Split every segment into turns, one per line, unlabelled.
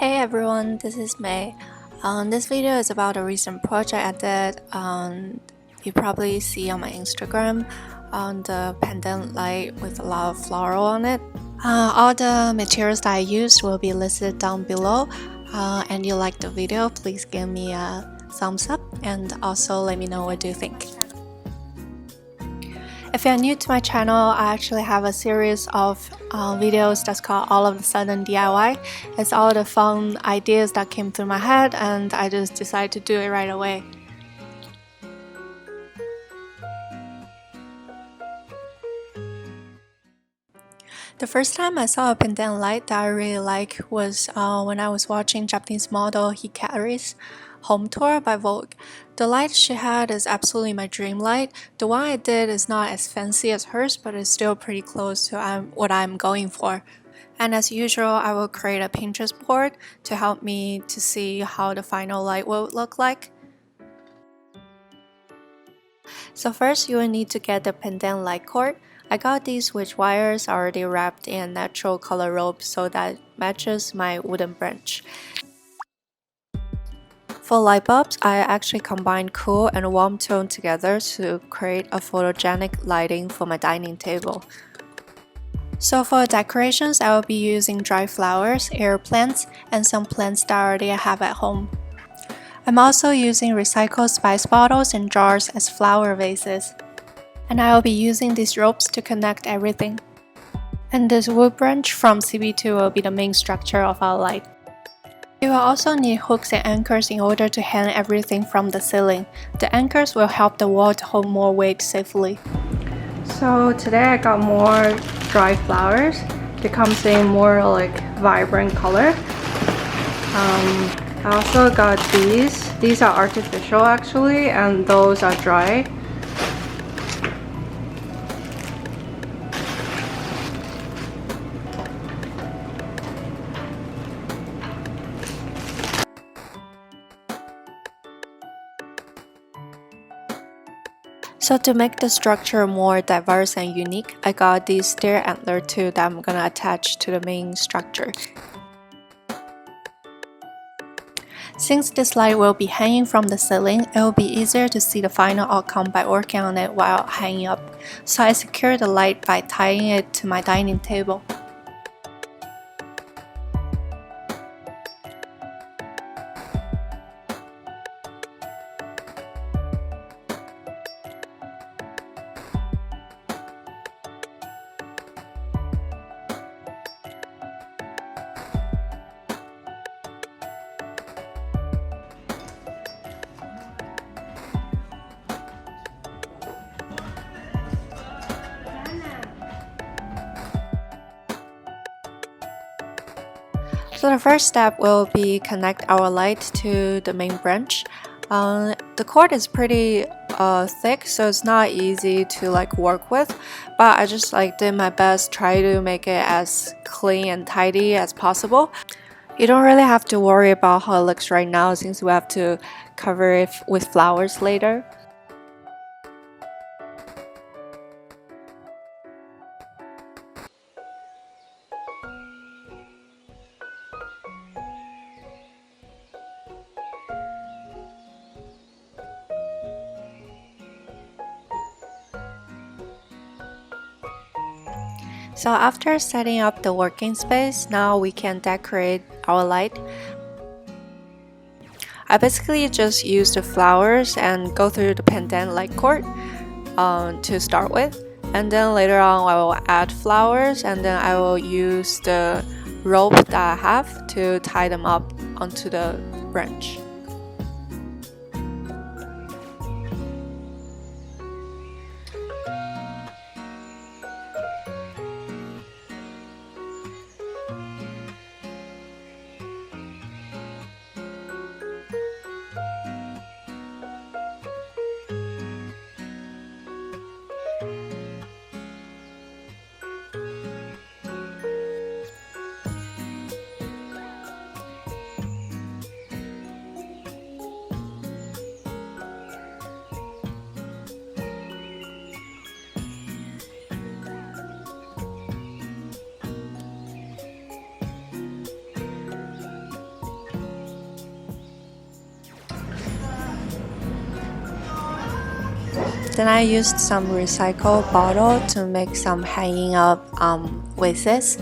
Hey everyone, this is May. This video is about a recent project I did. You probably see on my Instagram on the pendant light with a lot of floral on it. All the materials that I used will be listed down below. And you like the video, please give me a thumbs up and also let me know what you think. If you're new to my channel, I actually have a series of videos that's called All of a Sudden DIY. It's all the fun ideas that came through my head and I just decided to do it right away. The first time I saw a pendant light that I really like was when I was watching Japanese model Hikari's home tour by Vogue. The light she had is absolutely my dream light. The one I did is not as fancy as hers, but it's still pretty close to what I'm going for. And as usual, I will create a Pinterest board to help me to see how the final light will look like. So first you will need to get the pendant light cord. I got these with wires already wrapped in natural color rope so that it matches my wooden branch. For light bulbs, I actually combined cool and warm tone together to create a photogenic lighting for my dining table. So for decorations, I will be using dry flowers, Airplants, and some plants that I already have at home. I'm also using recycled spice bottles and jars as flower vases. And I will be using these ropes to connect everything. And this wood branch from CB2 will be the main structure of our light. You will also need hooks and anchors in order to hang everything from the ceiling. The anchors will help the wall to hold more weight safely. So today I got more dry flowers. It comes in more like vibrant color. I also got these. These are artificial actually, and those are dry. So to make the structure more diverse and unique, I got these stair antler too that I'm gonna attach to the main structure. Since this light will be hanging from the ceiling, it will be easier to see the final outcome by working on it while hanging up. So I secured the light by tying it to my dining table. So the first step will be connect our light to the main branch. The cord is pretty thick, so it's not easy to work with, but I just did my best, try to make it as clean and tidy as possible. You don't really have to worry about how it looks right now since we have to cover it with flowers later. So after setting up the working space, now we can decorate our light. I basically just use the flowers and go through the pendant light cord to start with. And then later on I will add flowers and then I will use the rope that I have to tie them up onto the branch. Then I used some recycled bottle to make some hanging up vases.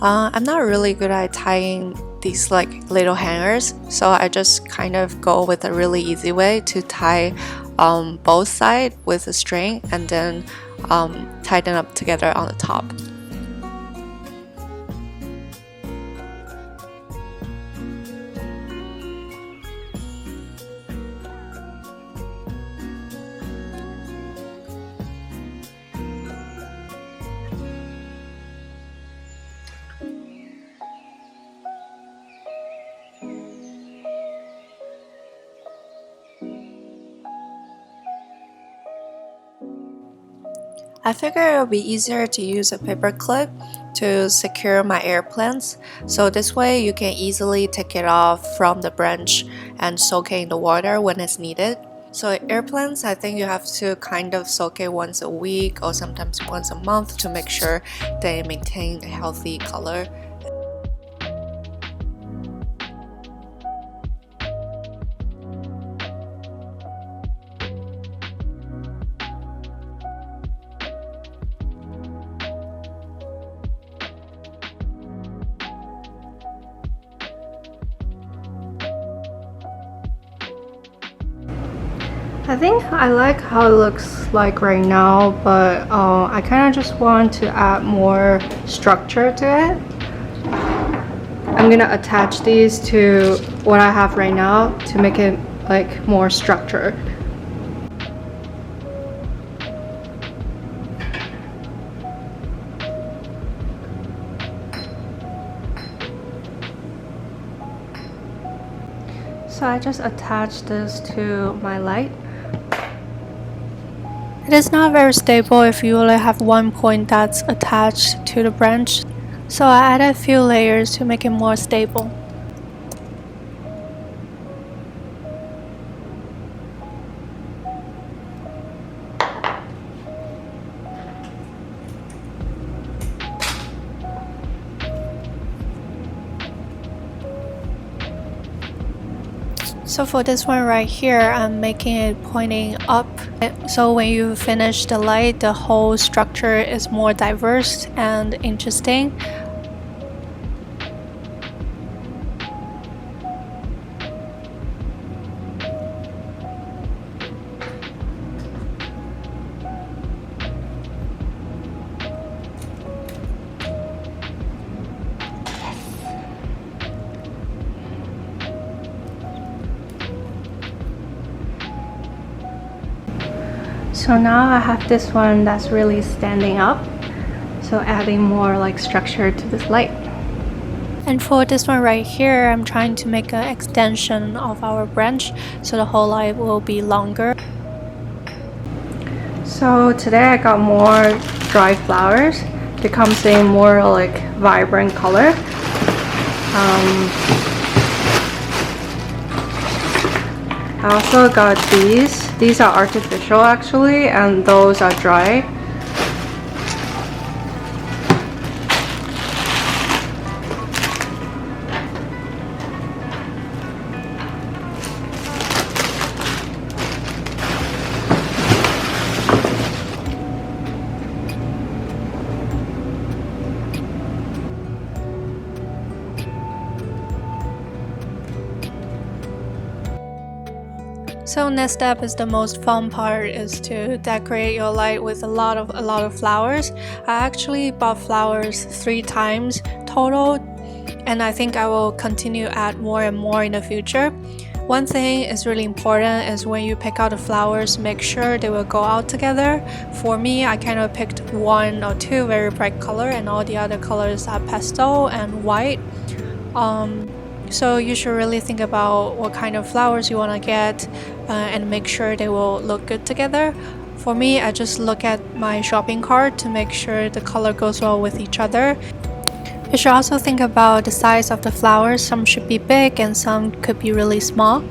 I'm not really good at tying these like little hangers, so I just kind of go with a really easy way to tie both sides with a string and then tie them up together on the top. I figured it would be easier to use a paper clip to secure my air plants, so this way you can easily take it off from the branch and soak it in the water when it's needed. So air plants, I think you have to kind of soak it once a week or sometimes once a month to make sure they maintain a healthy color. I think I like how it looks like right now, but I kind of just want to add more structure to it. I'm gonna attach these to what I have right now to make it like more structured. So I just attached this to my light. It is not very stable if you only have one point that's attached to the branch, so I added a few layers to make it more stable. So for this one right here, I'm making it pointing up. So when you finish the light, the whole structure is more diverse and interesting. So now I have this one that's really standing up, so adding more like structure to this light. And for this one right here, I'm trying to make an extension of our branch so the whole light will be longer. So today I got more dry flowers. They come in more like vibrant color. I also got these. These are artificial actually, and those are dry. So next step is the most fun part, is to decorate your light with a lot of flowers. I actually bought flowers 3 times total, and I think I will continue to add more and more in the future. One thing is really important is when you pick out the flowers, make sure they will go out together. For me, I kind of picked 1 or 2 very bright color, and all the other colors are pastel and white. So you should really think about what kind of flowers you want to get and make sure they will look good together. For me, I just look at my shopping cart to make sure the color goes well with each other. You should also think about the size of the flowers. Some should be big and some could be really small.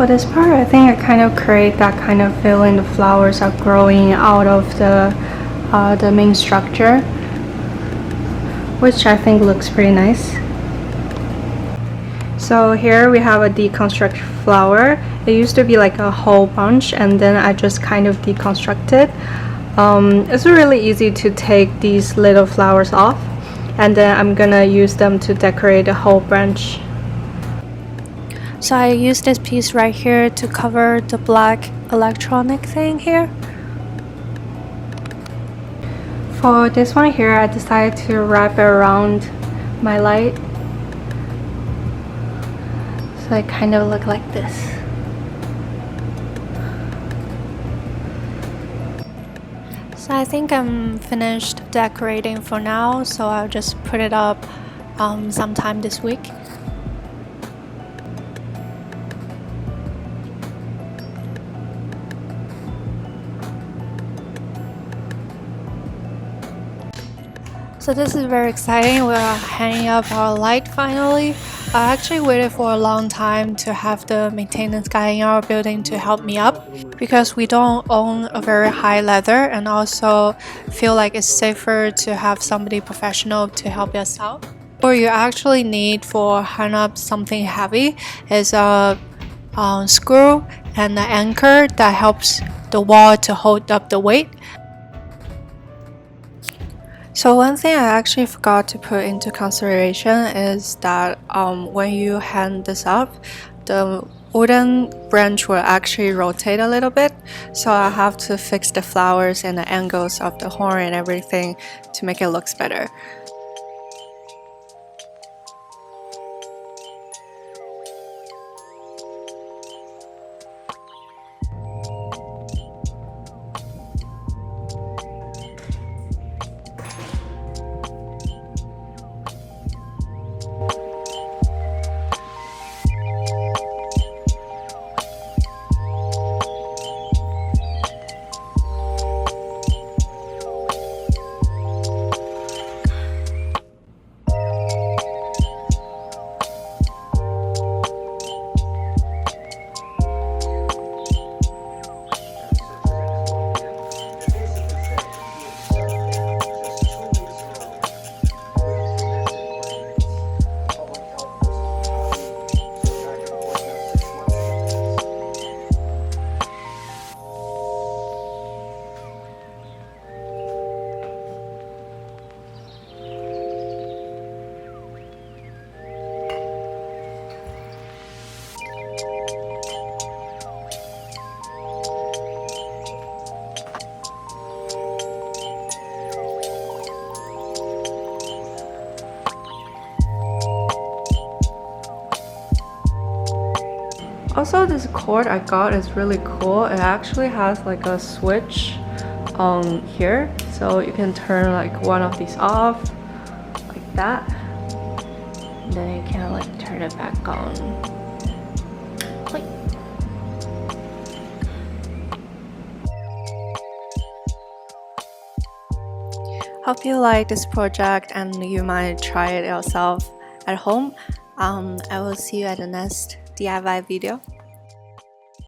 For this part, I think I kind of create that kind of feeling the flowers are growing out of the main structure, which I think looks pretty nice. So here we have a deconstructed flower. It used to be like a whole bunch, and then I just kind of deconstructed. It's really easy to take these little flowers off, and then I'm gonna use them to decorate the whole branch. So I use this piece right here to cover the black electronic thing here. For this one here, I decided to wrap it around my light. So it kind of look like this. So I think I'm finished decorating for now, so I'll just put it up sometime this week. So this is very exciting. We're hanging up our light finally. I actually waited for a long time to have the maintenance guy in our building to help me up, because we don't own a very high ladder, and also feel like it's safer to have somebody professional to help us out. What you actually need for hang up something heavy is a screw and an anchor that helps the wall to hold up the weight. So one thing I actually forgot to put into consideration is that when you hang this up, the wooden branch will actually rotate a little bit. So I have to fix the flowers and the angles of the horn and everything to make it look better. Also, this cord I got is really cool. It actually has like a switch here, so you can turn like one of these off like that, and then you can like turn it back on. Click. Hope you like this project and you might try it yourself at home. I will see you at the next DIY video.